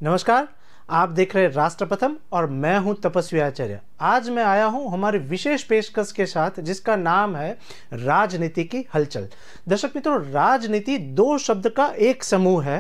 नमस्कार, आप देख रहे राष्ट्र प्रथम और मैं हूं तपस्वी आचार्य। आज मैं आया हूं हमारी विशेष पेशकश के साथ जिसका नाम है राजनीति की हलचल। दर्शक मित्रों, राजनीति दो शब्द का एक समूह है,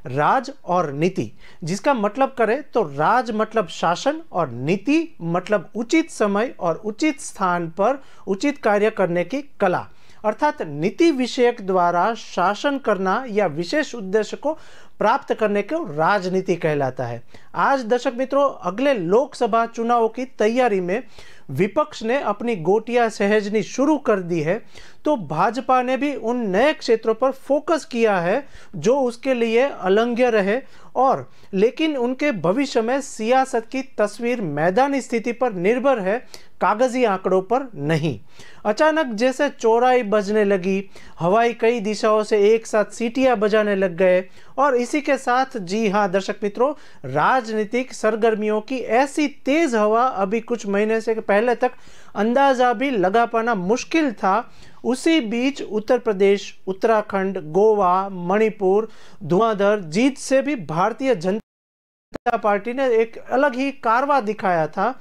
राज और नीति। जिसका मतलब करें तो राज मतलब शासन और नीति मतलब उचित समय और उचित स्थान पर उचित कार्य करने की कला, अर्थात नीति विषयक द्वारा शासन करना या विशेष उद्देश्य को प्राप्त करने को राजनीति कहलाता है। आज दर्शक मित्रों, अगले लोकसभा चुनावों की तैयारी में विपक्ष ने अपनी गोटियां सहेजनी शुरू कर दी है, तो भाजपा ने भी उन नए क्षेत्रों पर फोकस किया है जो उसके लिए अलंघ्य रहे और लेकिन उनके भविष्य में सियासत की तस्वीर मैदानी स्थिति पर निर्भर है, कागजी आंकड़ों पर नहीं। अचानक जैसे चौराई बजने लगी, हवाई कई दिशाओं से एक साथ सीटियां बजाने लग गए और इसी के साथ, जी हाँ दर्शक मित्रों, राजनीतिक सरगर्मियों की ऐसी तेज हवा अभी कुछ महीने से पहले तक अंदाजा भी लगा पाना मुश्किल था। उसी बीच उत्तर प्रदेश, उत्तराखंड, गोवा, मणिपुर धुआंधार जीत से भी भारतीय जनता पार्टी ने एक अलग ही कारवा दिखाया था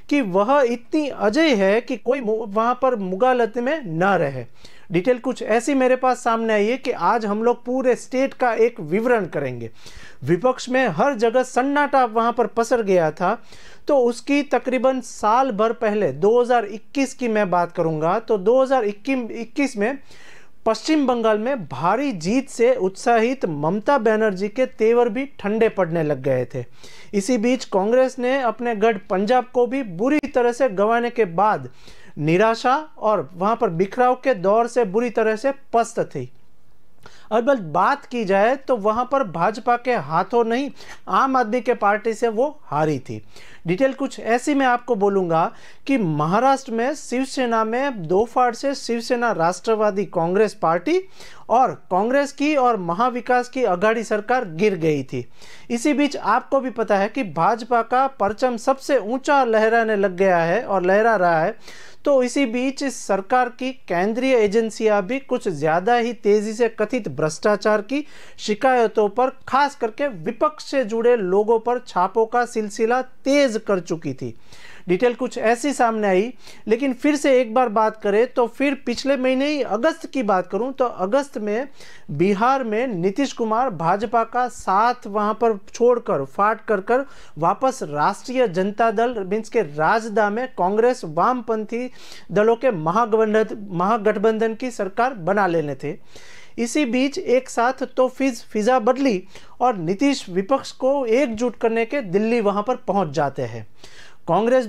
कि वह इतनी अजय है कि कोई वहां पर मुगालत में न रहे। डिटेल कुछ ऐसी मेरे पास सामने आई है कि आज हम लोग पूरे स्टेट का एक विवरण करेंगे। विपक्ष में हर जगह सन्नाटा वहां पर पसर गया था, तो उसकी तकरीबन साल भर पहले 2021 की मैं बात करूंगा, तो 2021 में पश्चिम बंगाल में भारी जीत से उत्साहित ममता बनर्जी के तेवर भी ठंडे पड़ने लग गए थे। इसी बीच कांग्रेस ने अपने गढ़ पंजाब को भी बुरी तरह से गंवाने के बाद निराशा और वहां पर बिखराव के दौर से बुरी तरह से पस्त थी। अब बात की जाए तो वहां पर भाजपा के हाथों नहीं, आम आदमी के पार्टी से वो हारी थी। डिटेल कुछ ऐसी मैं आपको बोलूंगा कि महाराष्ट्र में शिवसेना में दो फाड़ से शिवसेना राष्ट्रवादी कांग्रेस पार्टी और कांग्रेस की और महाविकास की अघाड़ी सरकार गिर गई थी। इसी बीच आपको भी पता है कि भाजपा का परचम सबसे ऊंचा लहराने लग गया है और लहरा रहा है। तो इसी बीच सरकार की केंद्रीय एजेंसियां भी कुछ ज़्यादा ही तेज़ी से कथित भ्रष्टाचार की शिकायतों पर खास करके विपक्ष से जुड़े लोगों पर छापों का सिलसिला तेज कर चुकी थी। डिटेल कुछ ऐसी सामने आई। लेकिन फिर से एक बार बात करें तो फिर पिछले महीने ही अगस्त की बात करूं तो अगस्त में बिहार में नीतीश कुमार भाजपा का साथ वहां पर छोड़कर फाट कर वापस राष्ट्रीय जनता दल मीन्स के राजदा में कांग्रेस वामपंथी दलों के महागठबंधन की सरकार बना लेने थे। इसी बीच एक साथ तो फिजा बदली और नीतीश विपक्ष को एकजुट करने के दिल्ली वहां पर पहुंच जाते हैं। कांग्रेस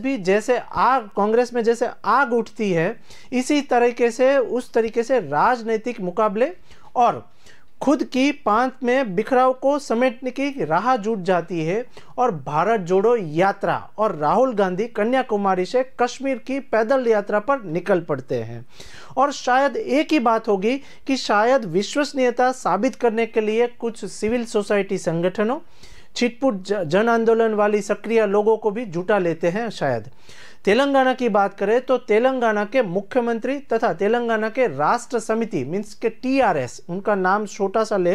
में जैसे आग उठती है, इसी तरीके से उस तरीके से राजनीतिक मुकाबले और खुद की पांत में बिखराव को समेटने की राह जुट जाती है और भारत जोड़ो यात्रा और राहुल गांधी कन्याकुमारी से कश्मीर की पैदल यात्रा पर निकल पड़ते हैं। और शायद एक ही बात होगी कि शायद विश्वसनीयता साबित करने के लिए कुछ सिविल सोसाइटी संगठनों, छिटपुट जन आंदोलन वाली सक्रिय लोगों को भी जुटा लेते हैं शायद। तेलंगाना की बात करें तो तेलंगाना के मुख्यमंत्री तथा तेलंगाना के राष्ट्र समिति मीन्स के टीआरएस, उनका नाम छोटा सा ले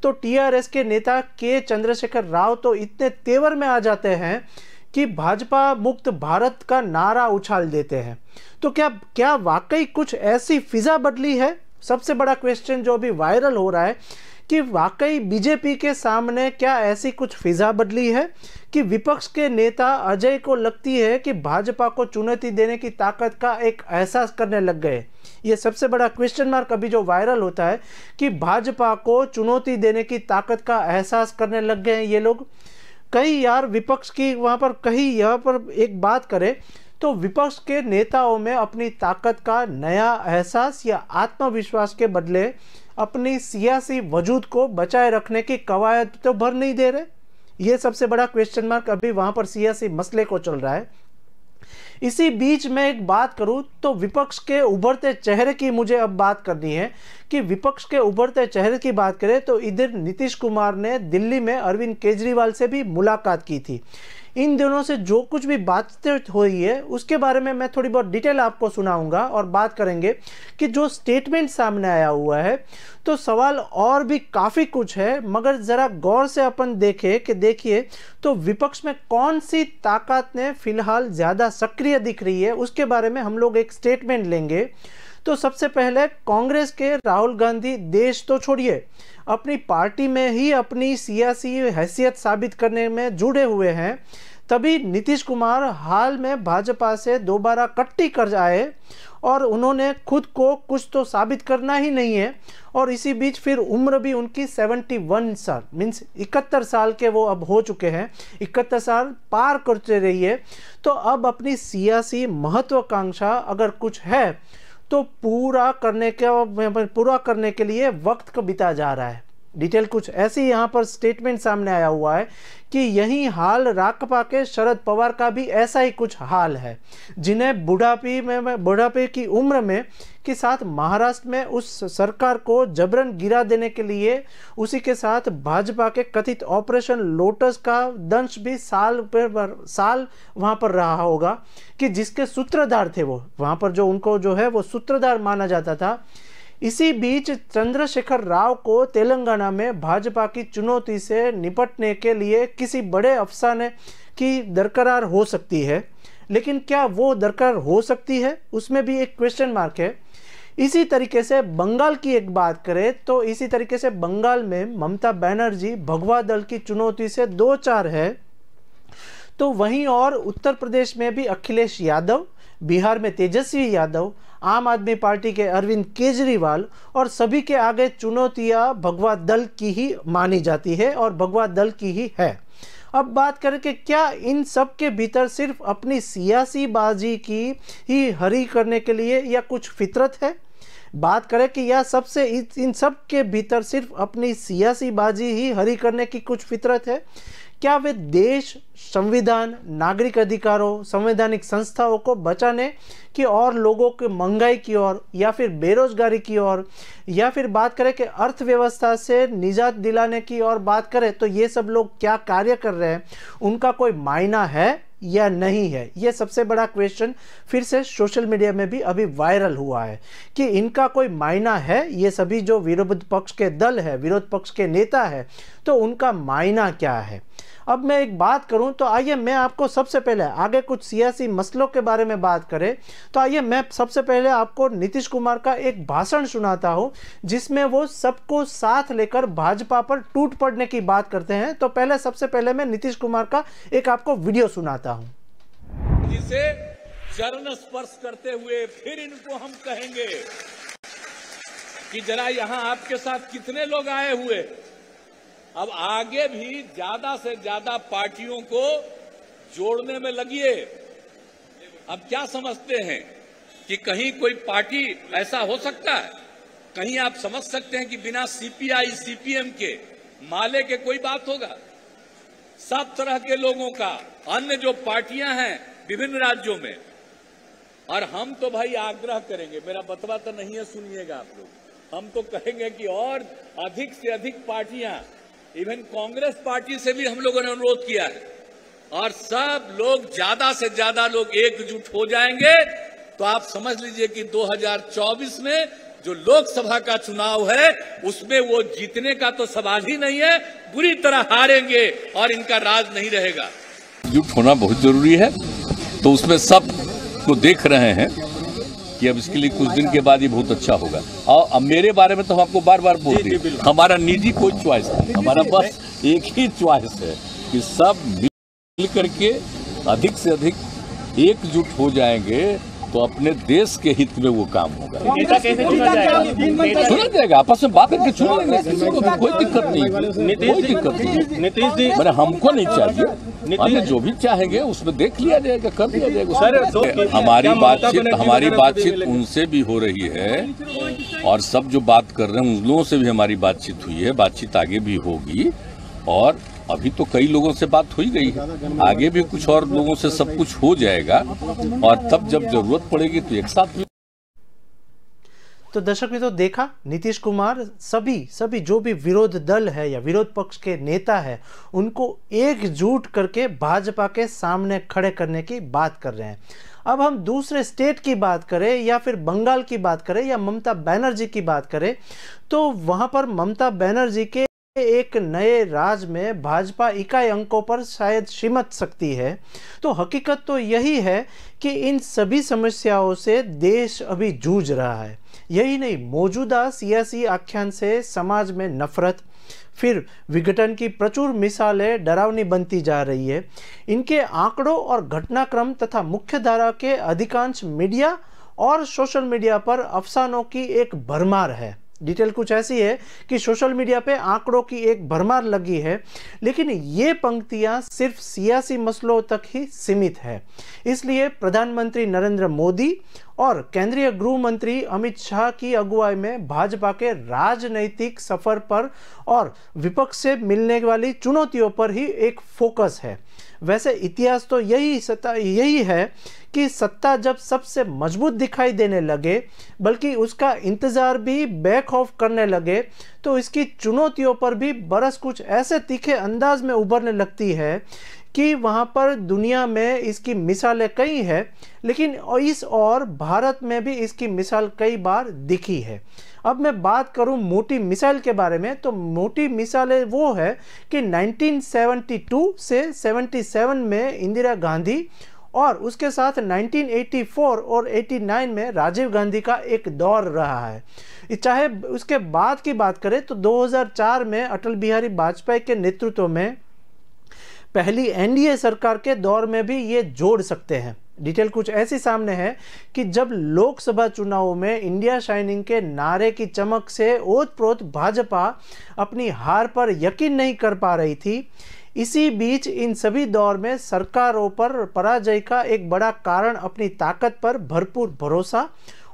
तो टीआरएस के नेता के चंद्रशेखर राव तो इतने तेवर में आ जाते हैं कि भाजपा मुक्त भारत का नारा उछाल देते हैं। तो क्या वाकई कुछ ऐसी फिजा बदली है? सबसे बड़ा क्वेश्चन जो अभी वायरल हो रहा है कि वाकई बीजेपी के सामने क्या ऐसी कुछ फिजा बदली है कि विपक्ष के नेता अजय को लगती है कि भाजपा को चुनौती देने की ताकत का एक एहसास करने लग गए। ये सबसे बड़ा क्वेश्चन मार्क अभी जो वायरल होता है कि भाजपा को चुनौती देने की ताकत का एहसास करने लग गए हैं ये लोग। कहीं यार विपक्ष की वहाँ पर कहीं यहाँ पर एक बात करें तो विपक्ष के नेताओं में अपनी ताकत का नया एहसास या आत्मविश्वास के बदले अपनी सियासी वजूद को बचाए रखने की कवायद तो भर नहीं दे रहे। ये सबसे बड़ा क्वेश्चन मार्क अभी वहां पर सियासी मसले को चल रहा है। इसी बीच मैं एक बात करूं तो विपक्ष के उभरते चेहरे की मुझे अब बात करनी है कि विपक्ष के उभरते चेहरे की बात करें तो इधर नीतीश कुमार ने दिल्ली में अरविंद केजरीवाल से भी मुलाकात की थी। इन दिनों से जो कुछ भी बातचीत हुई है उसके बारे में मैं थोड़ी बहुत डिटेल आपको सुनाऊंगा और बात करेंगे कि जो स्टेटमेंट सामने आया हुआ है तो सवाल और भी काफ़ी कुछ है, मगर ज़रा गौर से अपन देखें कि देखिए तो विपक्ष में कौन सी ताकत ने फिलहाल ज़्यादा सक्रिय दिख रही है उसके बारे में हम लोग एक स्टेटमेंट लेंगे। तो सबसे पहले कांग्रेस के राहुल गांधी देश तो छोड़िए अपनी पार्टी में ही अपनी सियासी हैसियत साबित करने में जुड़े हुए हैं, तभी नीतीश कुमार हाल में भाजपा से दोबारा कट्टी कर आए और उन्होंने खुद को कुछ तो साबित करना ही नहीं है। और इसी बीच फिर उम्र भी उनकी 71 साल मीन्स 71 साल के वो अब हो चुके हैं, 71 साल पार करते रही है। तो अब अपनी सियासी महत्वाकांक्षा अगर कुछ है तो पूरा करने के लिए वक्त को बिता जा रहा है। डिटेल कुछ ऐसी यहाँ पर स्टेटमेंट सामने आया हुआ है कि यही हाल राकपा के शरद पवार का भी ऐसा ही कुछ हाल है, जिन्हें बुढ़ापे की उम्र में के साथ महाराष्ट्र में उस सरकार को जबरन गिरा देने के लिए उसी के साथ भाजपा के कथित ऑपरेशन लोटस का दंश भी साल वहाँ पर रहा होगा कि जिसके सूत्रधार थे वो वहाँ पर जो उनको जो है वो सूत्रधार माना जाता था। इसी बीच चंद्रशेखर राव को तेलंगाना में भाजपा की चुनौती से निपटने के लिए किसी बड़े अफसाने की दरकार हो सकती है, लेकिन क्या वो दरकार हो सकती है उसमें भी एक क्वेश्चन मार्क है। इसी तरीके से बंगाल की एक बात करें तो इसी तरीके से बंगाल में ममता बनर्जी भगवा दल की चुनौती से 2-4 है, तो वहीं और उत्तर प्रदेश में भी अखिलेश यादव, बिहार में तेजस्वी यादव, आम आदमी पार्टी के अरविंद केजरीवाल और सभी के आगे चुनौतियां भगवा दल की ही मानी जाती है और भगवा दल की ही है। अब बात करें कि क्या इन सब के भीतर सिर्फ अपनी सियासी बाजी की ही हरी करने के लिए या कुछ फितरत है। बात करें कि यह सबसे इन सब के भीतर सिर्फ अपनी सियासी बाजी ही हरी करने की कुछ फितरत है। क्या वे देश, संविधान, नागरिक अधिकारों, संवैधानिक संस्थाओं को बचाने की और लोगों के महंगाई की ओर या फिर बेरोजगारी की ओर या फिर बात करें कि अर्थव्यवस्था से निजात दिलाने की और बात करें तो ये सब लोग क्या कार्य कर रहे हैं, उनका कोई मायना है या नहीं है। ये सबसे बड़ा क्वेश्चन फिर से सोशल मीडिया में भी अभी वायरल हुआ है कि इनका कोई मायना है, ये सभी जो विरोध पक्ष के दल है, विरोध पक्ष के नेता है, तो उनका मायना क्या है। अब मैं एक बात करूं तो आइए मैं आपको सबसे पहले आगे कुछ सियासी मसलों के बारे में बात करें तो आइए मैं सबसे पहले आपको नीतीश कुमार का एक भाषण सुनाता हूं जिसमें वो सबको साथ लेकर भाजपा पर टूट पड़ने की बात करते हैं। तो पहले सबसे पहले मैं नीतीश कुमार का एक आपको वीडियो सुनाता हूं। जिसे चरण स्पर्श करते हुए फिर इनको हम कहेंगे कि जरा यहां आपके साथ कितने लोग आए हुए, अब आगे भी ज्यादा से ज्यादा पार्टियों को जोड़ने में लगिए। अब क्या समझते हैं कि कहीं कोई पार्टी ऐसा हो सकता है, कहीं आप समझ सकते हैं कि बिना सीपीआई सीपीएम के माले के कोई बात होगा। सब तरह के लोगों का, अन्य जो पार्टियां हैं विभिन्न राज्यों में, और हम तो भाई आग्रह करेंगे, मेरा बतवा तो नहीं है, सुनिएगा आप लोग, हम तो कहेंगे कि और अधिक से अधिक पार्टियां, इवन कांग्रेस पार्टी से भी हम लोगों ने अनुरोध किया है, और सब लोग ज्यादा से ज्यादा लोग एकजुट हो जाएंगे तो आप समझ लीजिए कि 2024 में जो लोकसभा का चुनाव है उसमें वो जीतने का तो सवाल ही नहीं है, बुरी तरह हारेंगे और इनका राज नहीं रहेगा। एकजुट होना बहुत जरूरी है, तो उसमें सब को देख रहे हैं कि अब इसके लिए कुछ दिन के बाद ये बहुत अच्छा होगा। और अब मेरे बारे में तो हम आपको बार बार बोल रहे हैं, हमारा निजी कोई चॉइस नहीं, हमारा बस एक ही चॉइस है कि सब मिल करके अधिक से अधिक एकजुट हो जाएंगे तो अपने देश के हित में वो काम होगा। चुना जाएगा, आपस में बात करके चुना लेंगे, किसी को कोई दिक्कत नहीं, कोई दिक्कत नहीं। नीतीश जी मैंने हमको नहीं चाहिए, अन्य जो भी चाहेंगे उसमें देख लिया जाएगा, कर लिया जाएगा। हमारी बातचीत उनसे भी हो रही है और सब जो बात कर रहे हैं उन लोगों से भी हमारी बातचीत हुई है, बातचीत आगे भी होगी। और अभी तो कई लोगों से बात हो ही गई है, आगे भी कुछ और लोगों से सब कुछ हो जाएगा और तब जब जरूरत पड़ेगी तो एक साथ। तो दर्शक मित्रों, देखा नीतीश कुमार सभी जो भी विरोध दल है या विरोध पक्ष के नेता है उनको एकजुट करके भाजपा के सामने खड़े करने की बात कर रहे हैं। अब हम दूसरे स्टेट की बात करें या फिर बंगाल की बात करें या ममता बनर्जी की बात करें तो वहां पर ममता बनर्जी के एक नए राज में भाजपा इकाई अंकों पर शायद सिमट सकती है। तो हकीकत तो यही है कि इन सभी समस्याओं से देश अभी जूझ रहा है। यही नहीं, मौजूदा सियासी आख्यान से समाज में नफरत, फिर विघटन की प्रचुर मिसालें डरावनी बनती जा रही है। इनके आंकड़ों और घटनाक्रम तथा मुख्यधारा के अधिकांश मीडिया और सोशल मीडिया पर अफसानों की एक भरमार है। डिटेल कुछ ऐसी है कि सोशल मीडिया पे आंकड़ों की एक भरमार लगी है, लेकिन ये पंक्तियां सिर्फ सियासी मसलों तक ही सीमित है। इसलिए प्रधानमंत्री नरेंद्र मोदी और केंद्रीय गृह मंत्री अमित शाह की अगुवाई में भाजपा के राजनैतिक सफर पर और विपक्ष से मिलने वाली चुनौतियों पर ही एक फोकस है। वैसे इतिहास तो यही है कि सत्ता जब सबसे मजबूत दिखाई देने लगे, बल्कि उसका इंतजार भी बेखौफ करने लगे, तो इसकी चुनौतियों पर भी बरस कुछ ऐसे तीखे अंदाज में उभरने लगती है कि वहाँ पर दुनिया में इसकी मिसालें कई हैं, लेकिन इस और भारत में भी इसकी मिसाल कई बार दिखी है। अब मैं बात करूं मोटी मिसाइल के बारे में, तो मोटी मिसालें वो है कि 1972 से 77 में इंदिरा गांधी और उसके साथ 1984 और 89 में राजीव गांधी का एक दौर रहा है। चाहे उसके बाद की बात करें तो 2004 में अटल बिहारी वाजपेयी के नेतृत्व में पहली एनडीए सरकार के दौर में भी ये जोड़ सकते हैं। डिटेल कुछ ऐसी सामने है कि जब लोकसभा चुनावों में इंडिया शाइनिंग के नारे की चमक से ओतप्रोत भाजपा अपनी हार पर यकीन नहीं कर पा रही थी, इसी बीच इन सभी दौर में सरकारों पर पराजय का एक बड़ा कारण अपनी ताकत पर भरपूर भरोसा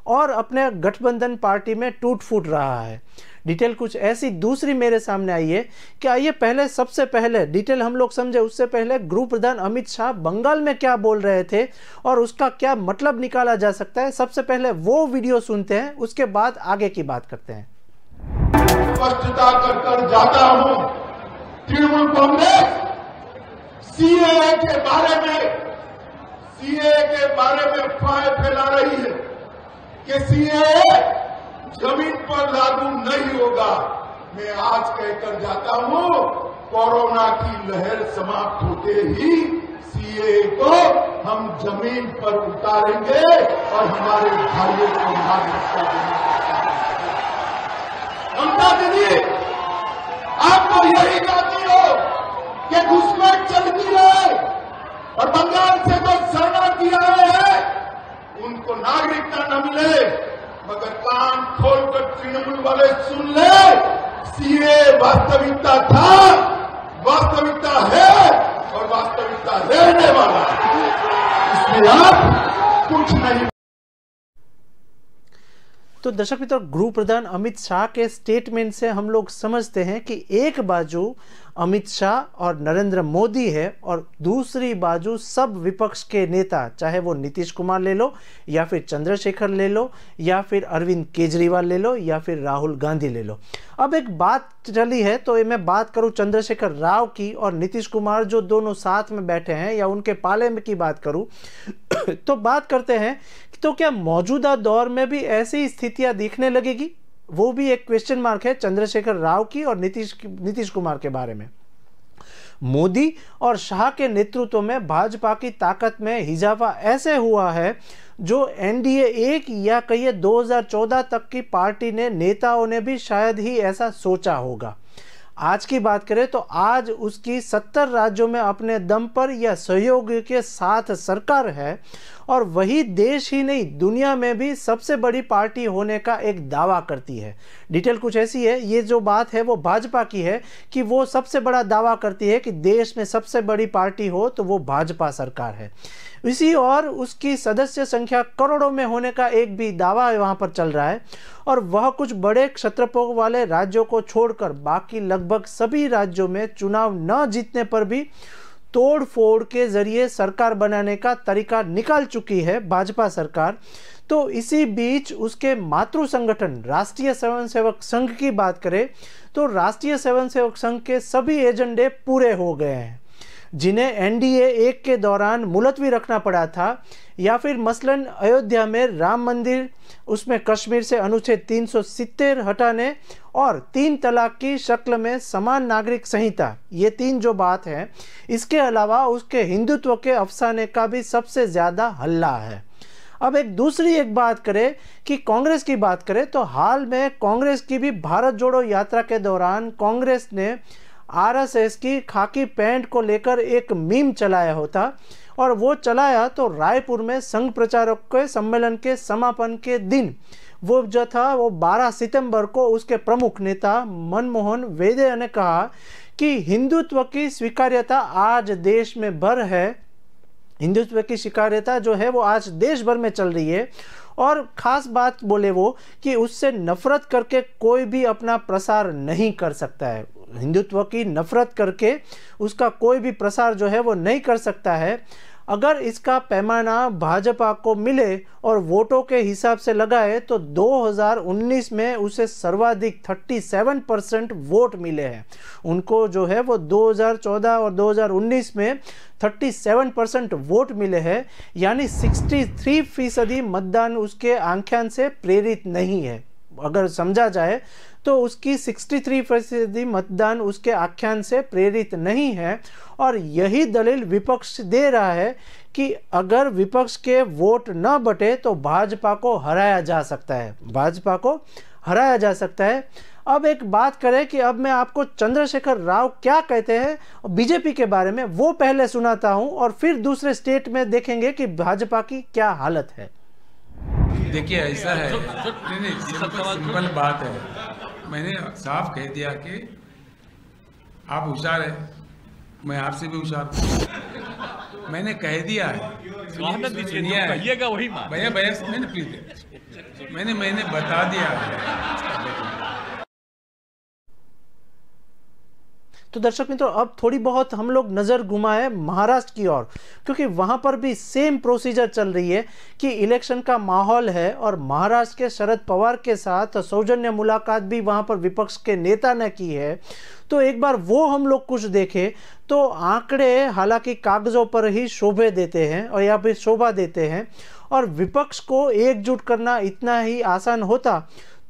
और अपने गठबंधन पार्टी में टूट फूट रहा है। डिटेल कुछ ऐसी दूसरी मेरे सामने आई है कि आइए सबसे पहले डिटेल हम लोग समझे। उससे पहले गृह प्रधान अमित शाह बंगाल में क्या बोल रहे थे और उसका क्या मतलब निकाला जा सकता है, सबसे पहले वो वीडियो सुनते हैं, उसके बाद आगे की बात करते हैं। स्पष्टता कर जाता हूं, तृणमूल कांग्रेस सीएए के बारे में अफवाहें फैला रही है कि सीएए जमीन पर लागू नहीं होगा। मैं आज कहकर जाता हूं, कोरोना की लहर समाप्त होते ही सीएए को हम जमीन पर उतारेंगे और हमारे भाइयों को नागरिकता देंगे। ममता दीदी, आप तो यही चाहती हो कि घुसपैठ चलती रहे और बंगाल से जो शरणार्थी आए हैं उनको नागरिकता न मिले, मगर कान खोलकर तृणमूल वाले सुन ले, सीएए वास्तविकता था, वास्तविकता है और वास्तविकता रहने वाला है। इसलिए आप कुछ नहीं। तो दर्शक मित्रों, गृह प्रधान अमित शाह के स्टेटमेंट से हम लोग समझते हैं कि एक बाजू अमित शाह और नरेंद्र मोदी है और दूसरी बाजू सब विपक्ष के नेता, चाहे वो नीतीश कुमार ले लो या फिर चंद्रशेखर ले लो या फिर अरविंद केजरीवाल ले लो या फिर राहुल गांधी ले लो। अब एक बात चली है तो मैं बात करूं चंद्रशेखर राव की और नीतीश कुमार जो दोनों साथ में बैठे हैं या उनके पाले में की बात करूं तो बात करते हैं तो क्या मौजूदा दौर में भी ऐसी स्थितियां दिखने लगेगी? वो भी एक क्वेश्चन मार्क है चंद्रशेखर राव की और नीतीश कुमार के बारे में। मोदी और शाह के नेतृत्व में भाजपा की ताकत में इजाफा ऐसे हुआ है जो एनडीए 1 या कहिए 2014 तक की पार्टी ने नेताओं ने भी शायद ही ऐसा सोचा होगा। आज की बात करें तो आज उसकी 70 राज्यों में अपने दम पर या सहयोग के साथ सरकार है और वही देश ही नहीं दुनिया में भी सबसे बड़ी पार्टी होने का एक दावा करती है। डिटेल कुछ ऐसी है, ये जो बात है वो भाजपा की है कि वो सबसे बड़ा दावा करती है कि देश में सबसे बड़ी पार्टी हो तो वो भाजपा सरकार है। इसी और उसकी सदस्य संख्या करोड़ों में होने का एक भी दावा वहाँ पर चल रहा है, और वह कुछ बड़े क्षत्रपों वाले राज्यों को छोड़कर बाकी लगभग सभी राज्यों में चुनाव न जीतने पर भी तोड़ फोड़ के जरिए सरकार बनाने का तरीका निकाल चुकी है भाजपा सरकार। तो इसी बीच उसके मातृ संगठन राष्ट्रीय स्वयंसेवक संघ की बात करें तो राष्ट्रीय स्वयंसेवक संघ के सभी एजेंडे पूरे हो गए हैं, जिन्हें एनडीए 1 के दौरान मुलतवी रखना पड़ा था, या फिर मसलन अयोध्या में राम मंदिर, उसमें कश्मीर से अनुच्छेद 370 हटाने और 3 तलाक की शक्ल में समान नागरिक संहिता, ये 3 जो बात है। इसके अलावा उसके हिंदुत्व के अफसाने का भी सबसे ज़्यादा हल्ला है। अब एक बात करें कि कांग्रेस की बात करें तो हाल में कांग्रेस की भी भारत जोड़ो यात्रा के दौरान कांग्रेस ने आरएसएस की खाकी पैंट को लेकर एक मीम चलाया होता, और वो चलाया तो रायपुर में संघ प्रचारक के सम्मेलन के समापन के दिन वो जो था वो 12 सितंबर को उसके प्रमुख नेता मनमोहन वैद्य ने कहा कि हिंदुत्व की स्वीकार्यता आज देश में भर है, हिंदुत्व की स्वीकार्यता जो है वो आज देश भर में चल रही है, और ख़ास बात बोले वो कि उससे नफरत करके कोई भी अपना प्रसार नहीं कर सकता है, हिंदुत्व की नफरत करके उसका कोई भी प्रसार जो है वो नहीं कर सकता है। अगर इसका पैमाना भाजपा को मिले और वोटों के हिसाब से लगाए तो 2019 में उसे सर्वाधिक 37% वोट मिले हैं। उनको जो है वो 2014 और 2019 में 37% वोट मिले हैं, यानी 63% मतदान उसके आख्यान से प्रेरित नहीं है। अगर समझा जाए तो उसकी 63% मतदान उसके आख्यान से प्रेरित नहीं है, और यही दलील विपक्ष दे रहा है कि अगर विपक्ष के वोट न बटे तो भाजपा को हराया जा सकता है, भाजपा को हराया जा सकता है। अब एक बात करें कि अब मैं आपको चंद्रशेखर राव क्या कहते हैं बीजेपी के बारे में, वो पहले सुनाता हूं, और फिर दूसरे स्टेट में देखेंगे कि भाजपा की क्या हालत है। देखिए ऐसा है, नहीं सिंपल बात है, मैंने साफ कह दिया कि आप होशियार है, मैं आपसे भी होशियार हूँ, मैंने कह दिया है, कहिएगा वही भैया मैंने प्लीज मैंने बता दिया है। तो दर्शक मित्रों, अब थोड़ी बहुत हम लोग नज़र घुमाए महाराष्ट्र की ओर, क्योंकि वहाँ पर भी सेम प्रोसीजर चल रही है कि इलेक्शन का माहौल है, और महाराष्ट्र के शरद पवार के साथ सौजन्य मुलाकात भी वहाँ पर विपक्ष के नेता ने की है। तो एक बार वो हम लोग कुछ देखें तो आंकड़े हालांकि कागज़ों पर ही शोभा देते हैं, और या फिर शोभा देते हैं, और विपक्ष को एकजुट करना इतना ही आसान होता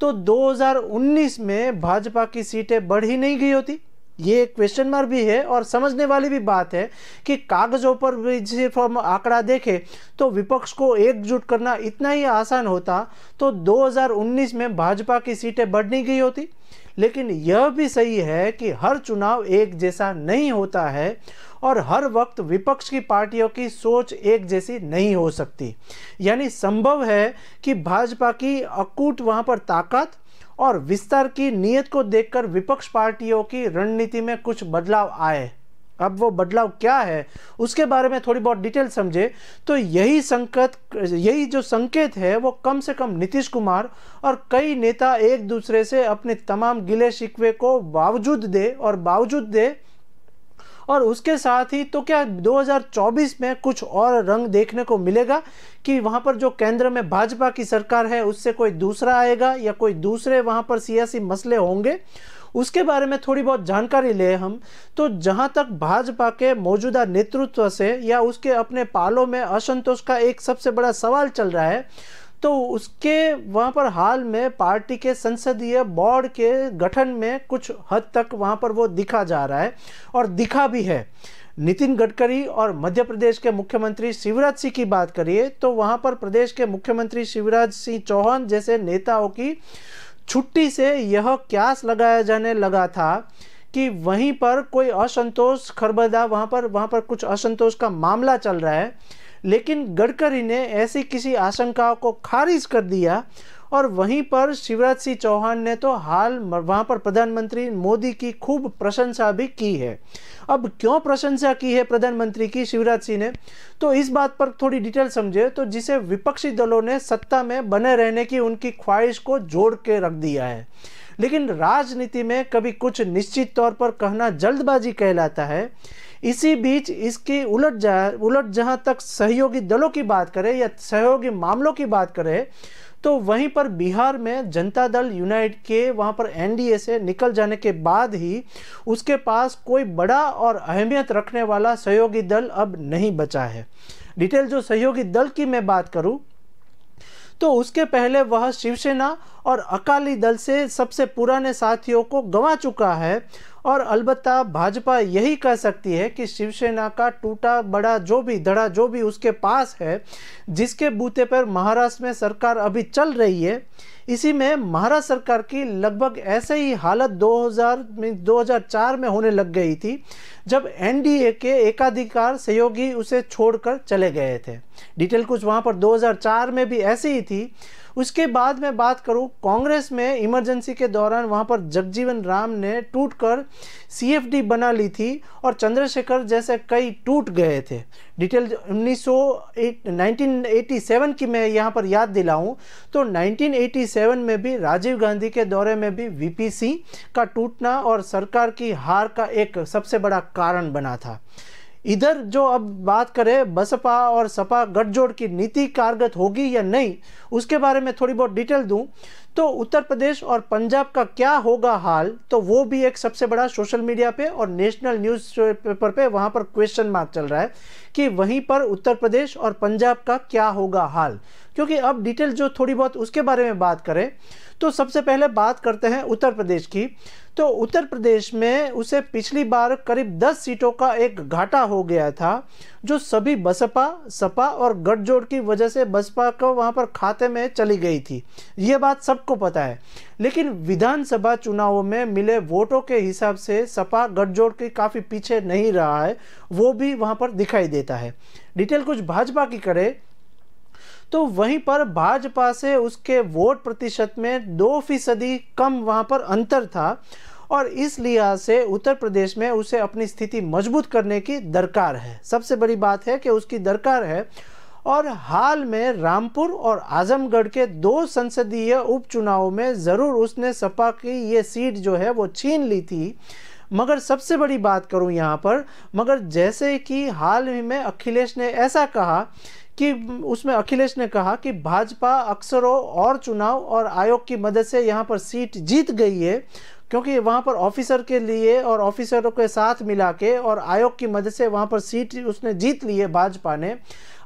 तो 2019 में भाजपा की सीटें बढ़ ही नहीं गई होती। ये एक क्वेश्चन मार्क भी है, और समझने वाली भी बात है कि कागजों पर भी सिर्फ हम आंकड़ा देखें तो विपक्ष को एकजुट करना इतना ही आसान होता तो 2019 में भाजपा की सीटें बढ़ नहीं गई होती। लेकिन यह भी सही है कि हर चुनाव एक जैसा नहीं होता है, और हर वक्त विपक्ष की पार्टियों की सोच एक जैसी नहीं हो सकती। यानी संभव है कि भाजपा की अकूट वहाँ पर ताकत और विस्तार की नीयत को देखकर विपक्ष पार्टियों की रणनीति में कुछ बदलाव आए। अब वो बदलाव क्या है उसके बारे में थोड़ी बहुत डिटेल समझे तो यही जो संकेत है वो कम से कम नीतीश कुमार और कई नेता एक दूसरे से अपने तमाम गिले शिकवे को बावजूद दे और उसके साथ ही तो क्या 2024 में कुछ और रंग देखने को मिलेगा कि वहाँ पर जो केंद्र में भाजपा की सरकार है उससे कोई दूसरा आएगा या कोई दूसरे वहाँ पर सियासी मसले होंगे। उसके बारे में थोड़ी बहुत जानकारी ले हम तो जहाँ तक भाजपा के मौजूदा नेतृत्व से या उसके अपने पालों में असंतोष का एक सबसे बड़ा सवाल चल रहा है तो उसके वहाँ पर हाल में पार्टी के संसदीय बोर्ड के गठन में कुछ हद तक वहाँ पर वो दिखा जा रहा है और दिखा भी है। नितिन गडकरी और मध्य प्रदेश के मुख्यमंत्री शिवराज सिंह की बात करिए तो वहाँ पर प्रदेश के मुख्यमंत्री शिवराज सिंह चौहान जैसे नेताओं की छुट्टी से यह क्यास लगाया जाने लगा था कि वहीं पर कोई असंतोष खरबदा वहाँ पर कुछ असंतोष का मामला चल रहा है। लेकिन गडकरी ने ऐसी किसी आशंकाओं को खारिज कर दिया और वहीं पर शिवराज सिंह चौहान ने तो हाल वहां पर प्रधानमंत्री मोदी की खूब प्रशंसा भी की है। अब क्यों प्रशंसा की है प्रधानमंत्री की शिवराज सिंह ने, तो इस बात पर थोड़ी डिटेल समझे तो जिसे विपक्षी दलों ने सत्ता में बने रहने की उनकी ख्वाहिश को जोड़ के रख दिया है। लेकिन राजनीति में कभी कुछ निश्चित तौर पर कहना जल्दबाजी कहलाता है। इसी बीच इसकी उलट जहां तक सहयोगी दलों की बात करें या सहयोगी मामलों की बात करें तो वहीं पर बिहार में जनता दल यूनाइटेड के वहां पर एनडीए से निकल जाने के बाद ही उसके पास कोई बड़ा और अहमियत रखने वाला सहयोगी दल अब नहीं बचा है। डिटेल जो सहयोगी दल की मैं बात करूं तो उसके पहले वह शिवसेना और अकाली दल से सबसे पुराने साथियों को गंवा चुका है और अलबत्ता भाजपा यही कह सकती है कि शिवसेना का टूटा बड़ा जो भी धड़ा जो भी उसके पास है, जिसके बूते पर महाराष्ट्र में सरकार अभी चल रही है, इसी में महाराष्ट्र सरकार की लगभग ऐसे ही हालत 2004 में होने लग गई थी जब एनडीए के एकाधिकार सहयोगी उसे छोड़कर चले गए थे। डिटेल कुछ वहां पर 2004 में भी ऐसी ही थी। उसके बाद मैं बात करूं कांग्रेस में इमरजेंसी के दौरान वहां पर जगजीवन राम ने टूटकर सीएफडी बना ली थी और चंद्रशेखर जैसे कई टूट गए थे। डिटेल 1987 की मैं यहां पर याद दिलाऊं तो 1987 में भी राजीव गांधी के दौरे में भी वीपी सिंह का टूटना और सरकार की हार का एक सबसे बड़ा कारण बना था। इधर जो अब बात करें बसपा और सपा गठजोड़ की नीति कारगर होगी या नहीं, उसके बारे में थोड़ी बहुत डिटेल दूं तो उत्तर प्रदेश और पंजाब का क्या होगा हाल, तो वो भी एक सबसे बड़ा सोशल मीडिया पे और नेशनल न्यूज़पेपर पे वहां पर क्वेश्चन मार्क चल रहा है कि वहीं पर उत्तर प्रदेश और पंजाब का क्या होगा हाल। क्योंकि अब डिटेल जो थोड़ी बहुत उसके बारे में बात करें तो सबसे पहले बात करते हैं उत्तर प्रदेश की। तो उत्तर प्रदेश में उसे पिछली बार करीब 10 सीटों का एक घाटा हो गया था जो सभी बसपा सपा और गठजोड़ की वजह से बसपा को वहां पर खाते में चली गई थी, ये बात सबको पता है। लेकिन विधानसभा चुनावों में मिले वोटों के हिसाब से सपा गठजोड़ के काफ़ी पीछे नहीं रहा है, वो भी वहां पर दिखाई देता है। डिटेल कुछ भाजपा की करें तो वहीं पर भाजपा से उसके वोट प्रतिशत में 2% कम वहां पर अंतर था और इस लिहाज से उत्तर प्रदेश में उसे अपनी स्थिति मजबूत करने की दरकार है। सबसे बड़ी बात है कि उसकी दरकार है। और हाल में रामपुर और आजमगढ़ के 2 संसदीय उपचुनावों में ज़रूर उसने सपा की ये सीट जो है वो छीन ली थी। मगर सबसे बड़ी बात करूं यहाँ पर, मगर जैसे कि हाल ही में अखिलेश ने ऐसा कहा कि उसमें अखिलेश ने कहा कि भाजपा अक्सरों और चुनाव और आयोग की मदद से यहाँ पर सीट जीत गई है, क्योंकि वहाँ पर ऑफिसर के लिए और ऑफिसरों के साथ मिला के और आयोग की मदद से वहाँ पर सीट उसने जीत ली है भाजपा ने।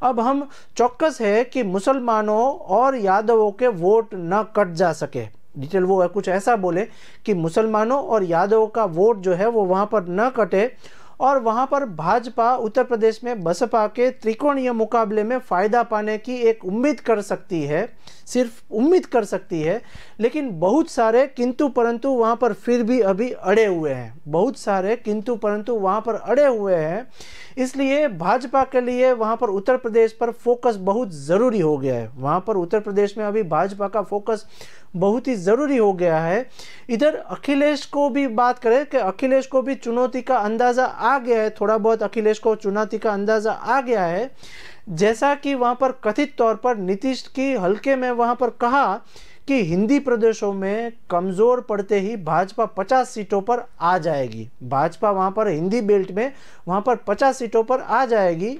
अब हम चौकस है कि मुसलमानों और यादवों के वोट न कट जा सके। डिटेल वो है कुछ ऐसा बोले कि मुसलमानों और यादवों का वोट जो है वो वहाँ पर न कटे और वहां पर भाजपा उत्तर प्रदेश में बसपा के त्रिकोणीय मुकाबले में फ़ायदा पाने की एक उम्मीद कर सकती है, सिर्फ उम्मीद कर सकती है। लेकिन बहुत सारे किंतु परंतु वहां पर फिर भी अभी अड़े हुए हैं, बहुत सारे किंतु परंतु वहां पर अड़े हुए हैं। इसलिए भाजपा के लिए वहां पर उत्तर प्रदेश पर फोकस बहुत ज़रूरी हो गया है। वहां पर उत्तर प्रदेश में अभी भाजपा का फोकस बहुत ही ज़रूरी हो गया है। इधर अखिलेश को भी बात करें कि अखिलेश को भी चुनौती का अंदाज़ा आ गया है, थोड़ा बहुत अखिलेश को चुनौती का अंदाज़ा आ गया है। जैसा कि वहाँ पर कथित तौर पर नीतीश की हल्के में वहाँ पर कहा कि हिंदी प्रदेशों में कमज़ोर पड़ते ही भाजपा 50 सीटों पर आ जाएगी। भाजपा वहाँ पर हिंदी बेल्ट में वहाँ पर 50 सीटों पर आ जाएगी।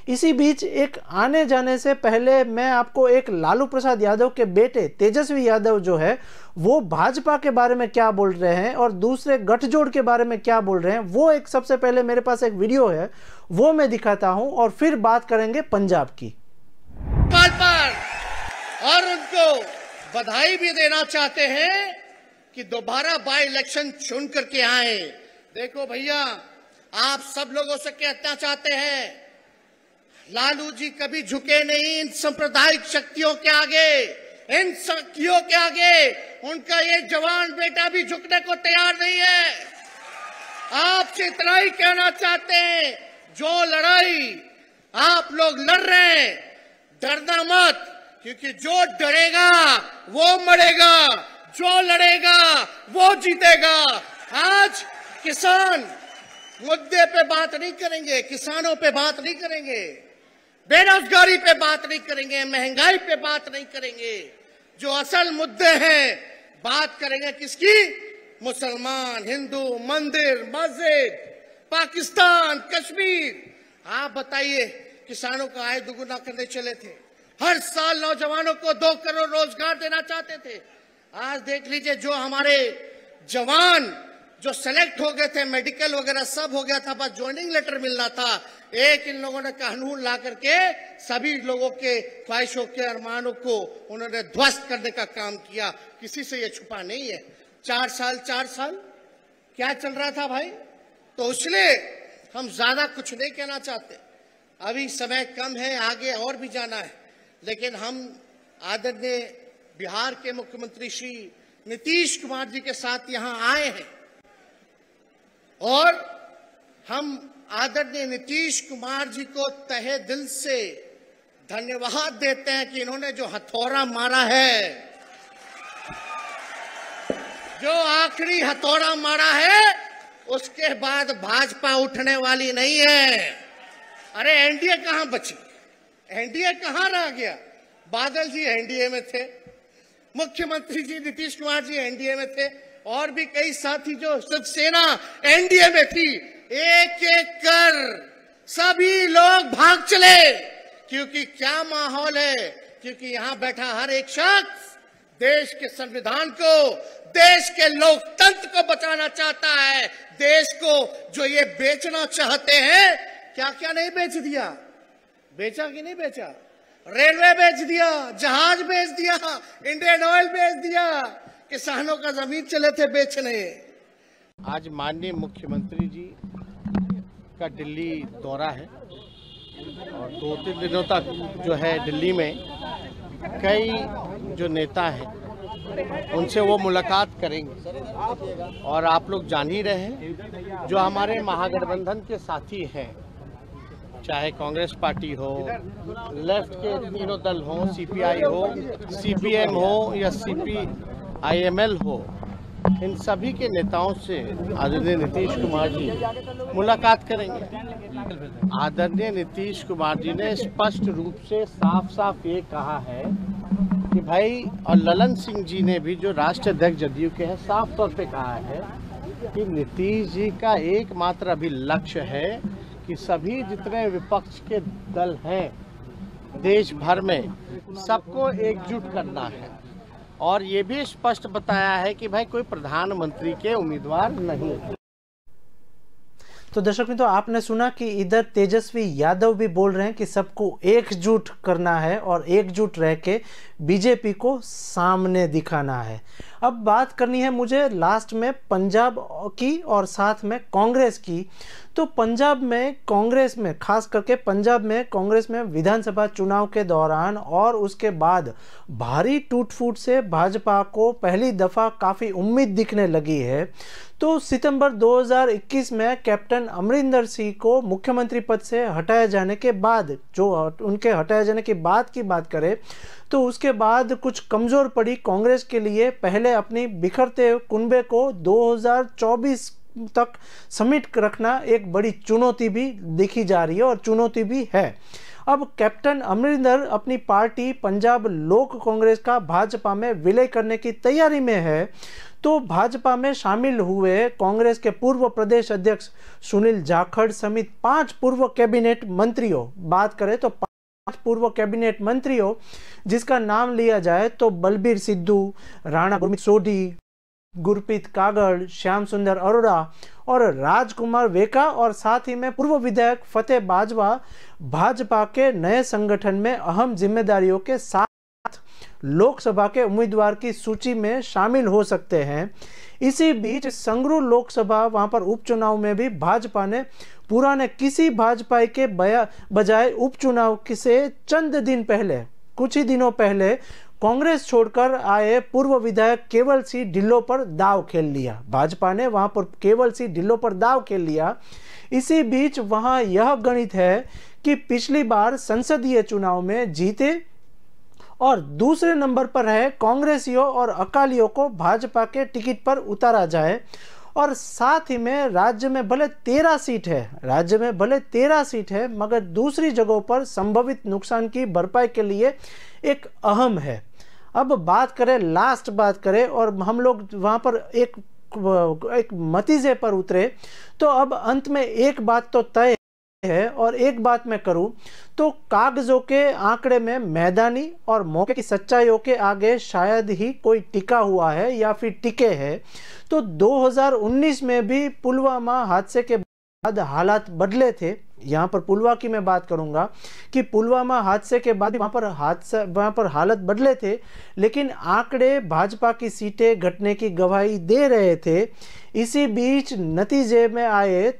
इसी बीच एक आने जाने से पहले मैं आपको एक लालू प्रसाद यादव के बेटे तेजस्वी यादव जो है वो भाजपा के बारे में क्या बोल रहे हैं और दूसरे गठजोड़ के बारे में क्या बोल रहे हैं, वो एक सबसे पहले मेरे पास एक वीडियो है वो मैं दिखाता हूं और फिर बात करेंगे पंजाब की। और उनको बधाई भी देना चाहते हैं कि दोबारा बाई इलेक्शन चुन करके आए। देखो भैया, आप सब लोगों से कहना चाहते हैं, लालू जी कभी झुके नहीं इन सांप्रदायिक शक्तियों के आगे, इन शक्तियों के आगे उनका ये जवान बेटा भी झुकने को तैयार नहीं है। आपसे इतना ही कहना चाहते हैं, जो लड़ाई आप लोग लड़ रहे हैं, डरना मत, क्योंकि जो डरेगा वो मरेगा, जो लड़ेगा वो जीतेगा। आज किसान मुद्दे पे बात नहीं करेंगे, किसानों पे बात नहीं करेंगे, बेरोजगारी पे बात नहीं करेंगे, महंगाई पे बात नहीं करेंगे। जो असल मुद्दे हैं बात करेंगे किसकी? मुसलमान, हिंदू, मंदिर, मस्जिद, पाकिस्तान, कश्मीर। आप बताइए, किसानों का आय दुगुना करने चले थे, हर साल नौजवानों को 2 करोड़ रोजगार देना चाहते थे। आज देख लीजिए, जो हमारे जवान जो सेलेक्ट हो गए थे, मेडिकल वगैरह सब हो गया था, बस ज्वाइनिंग लेटर मिलना था। एक इन लोगों ने कानून ला करके सभी लोगों के ख्वाहिशों के अरमानों को उन्होंने ध्वस्त करने का काम किया। किसी से ये छुपा नहीं है। 4 साल क्या चल रहा था भाई? तो इसलिए हम ज्यादा कुछ नहीं कहना चाहते, अभी समय कम है, आगे और भी जाना है। लेकिन हम आदरणीय बिहार के मुख्यमंत्री श्री नीतीश कुमार जी के साथ यहां आए हैं और हम आदरणीय नीतीश कुमार जी को तहे दिल से धन्यवाद देते हैं कि इन्होंने जो हथौड़ा मारा है, जो आखिरी हथौड़ा मारा है, उसके बाद भाजपा उठने वाली नहीं है। अरे एनडीए कहां बची? एनडीए कहां रह गया? बादल जी एनडीए में थे, मुख्यमंत्री जी नीतीश कुमार जी एनडीए में थे, और भी कई साथी जो शिवसेना एनडीए में थी। एक एक कर सभी लोग भाग चले, क्योंकि क्या माहौल है? क्योंकि यहां बैठा हर एक शख्स देश के संविधान को, देश के लोकतंत्र को बचाना चाहता है। देश को जो ये बेचना चाहते हैं, क्या क्या नहीं बेच दिया? बेचा कि नहीं बेचा? रेलवे बेच दिया, जहाज बेच दिया, इंडियन ऑयल बेच दिया, किसानों का जमीन चले थे बेचने। आज माननीय मुख्यमंत्री जी का दिल्ली दौरा है और 2-3 दिनों तक जो है दिल्ली में कई जो नेता हैं उनसे वो मुलाकात करेंगे। और आप लोग जान ही रहे हैं, जो हमारे महागठबंधन के साथी हैं, चाहे कांग्रेस पार्टी हो, लेफ्ट के तीनों दल हो, सीपीआई हो, सीपीएम हो या सीपीआईएमएल हो, इन सभी के नेताओं से आदरणीय नीतीश कुमार जी मुलाकात करेंगे। आदरणीय नीतीश कुमार जी ने स्पष्ट रूप से साफ ये कहा है कि भाई, और ललन सिंह जी ने भी जो राष्ट्रीय अध्यक्ष जदयू के हैं, साफ तौर पे कहा है कि नीतीश जी का एकमात्र अभी लक्ष्य है कि सभी जितने विपक्ष के दल हैं देश भर में, सबको एकजुट करना है। और ये भी स्पष्ट बताया है कि भाई कोई प्रधानमंत्री के उम्मीदवार नहीं। तो दर्शक मित्रों, आपने सुना कि इधर तेजस्वी यादव भी बोल रहे हैं कि सबको एकजुट करना है और एकजुट रह के बीजेपी को सामने दिखाना है। अब बात करनी है मुझे लास्ट में पंजाब की और साथ में कांग्रेस की। तो पंजाब में कांग्रेस में, खास करके पंजाब में कांग्रेस में विधानसभा चुनाव के दौरान और उसके बाद भारी टूट फूट से भाजपा को पहली दफ़ा काफ़ी उम्मीद दिखने लगी है। तो सितंबर 2021 में कैप्टन अमरिंदर सिंह को मुख्यमंत्री पद से हटाए जाने के बाद, जो उनके हटाए जाने के बाद की बात करें तो उसके बाद कुछ कमज़ोर पड़ी कांग्रेस के लिए पहले अपनी बिखरते कुनबे को 2024 तक समेट रखना एक बड़ी चुनौती भी दिखी जा रही है और चुनौती भी है। अब कैप्टन अमरिंदर अपनी पार्टी पंजाब लोक कांग्रेस का भाजपा में विलय करने की तैयारी में है। तो भाजपा में शामिल हुए कांग्रेस के पूर्व प्रदेश अध्यक्ष सुनील जाखड़ समेत 5 पूर्व कैबिनेट मंत्रियों, बात करें तो 5 पूर्व कैबिनेट मंत्रियों जिसका नाम लिया जाए तो बलबीर सिद्धू, राणा गुरमीत सोढी, गुरप्रीत कागड़, श्याम सुंदर अरोड़ा और राजकुमार वेका और साथ ही में पूर्व विधायक फतेह बाजवा भाजपा के नए संगठन में अहम जिम्मेदारियों के साथ लोकसभा के उम्मीदवार की सूची में शामिल हो सकते हैं। इसी बीच संगरूर लोकसभा वहां पर उपचुनाव में भी भाजपा ने पुराने किसी भाजपा के बजाय उपचुनाव से चंद दिन पहले, कुछ ही दिनों पहले कांग्रेस छोड़कर आए पूर्व विधायक केवल सिंह ढिल्लों पर दाव खेल लिया। भाजपा ने वहां पर केवल सिंह ढिल्लों पर दाव खेल लिया। इसी बीच वहां यह गणित है कि पिछली बार संसदीय चुनाव में जीते और दूसरे नंबर पर है कांग्रेसियों और अकालियों को भाजपा के टिकट पर उतारा जाए। और साथ ही में राज्य में भले 13 सीट है मगर दूसरी जगहों पर संभवित नुकसान की भरपाई के लिए एक अहम है। अब बात करें और हम लोग वहाँ पर एक नतीजे पर उतरे तो अब अंत में एक बात तो तय है और एक बात मैं करूं तो कागजों के आंकड़े में मैदानी और मौके की सच्चाइयों के आगे शायद ही कोई टिका हुआ है या फिर टिके हैं। तो 2019 में भी पुलवामा हादसे के बाद हालात बदले थे। यहाँ पर पुलवामा की मैं बात करूँगा कि पुलवामा हादसे के बाद वहाँ पर हालत बदले थे, लेकिन आंकड़े भाजपा की सीटें घटने की गवाही दे रहे थे। इसी बीच नतीजा आए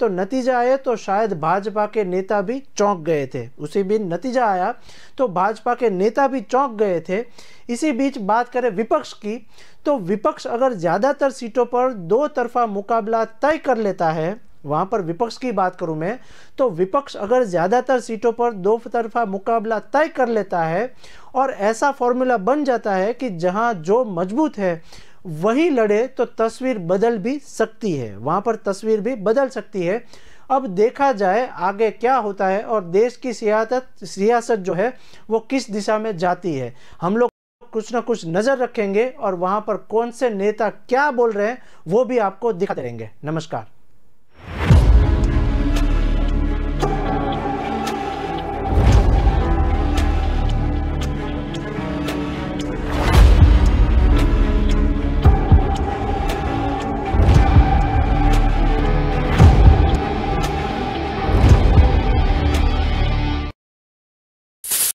तो शायद भाजपा के नेता भी चौंक गए थे। उसी बीच नतीजा आया तो भाजपा के नेता भी चौंक गए थे। इसी बीच बात करें विपक्ष की तो विपक्ष अगर ज़्यादातर सीटों पर दो तरफा मुकाबला तय कर लेता है, वहाँ पर विपक्ष की बात करूँ मैं तो विपक्ष अगर ज़्यादातर सीटों पर दो तरफा मुकाबला तय कर लेता है और ऐसा फॉर्मूला बन जाता है कि जहाँ जो मजबूत है वही लड़े तो तस्वीर बदल भी सकती है, वहाँ पर तस्वीर भी बदल सकती है। अब देखा जाए आगे क्या होता है और देश की सियासत जो है वो किस दिशा में जाती है। हम लोग कुछ ना कुछ नज़र रखेंगे और वहाँ पर कौन से नेता क्या बोल रहे हैं वो भी आपको दिखाते रहेंगे। नमस्कार।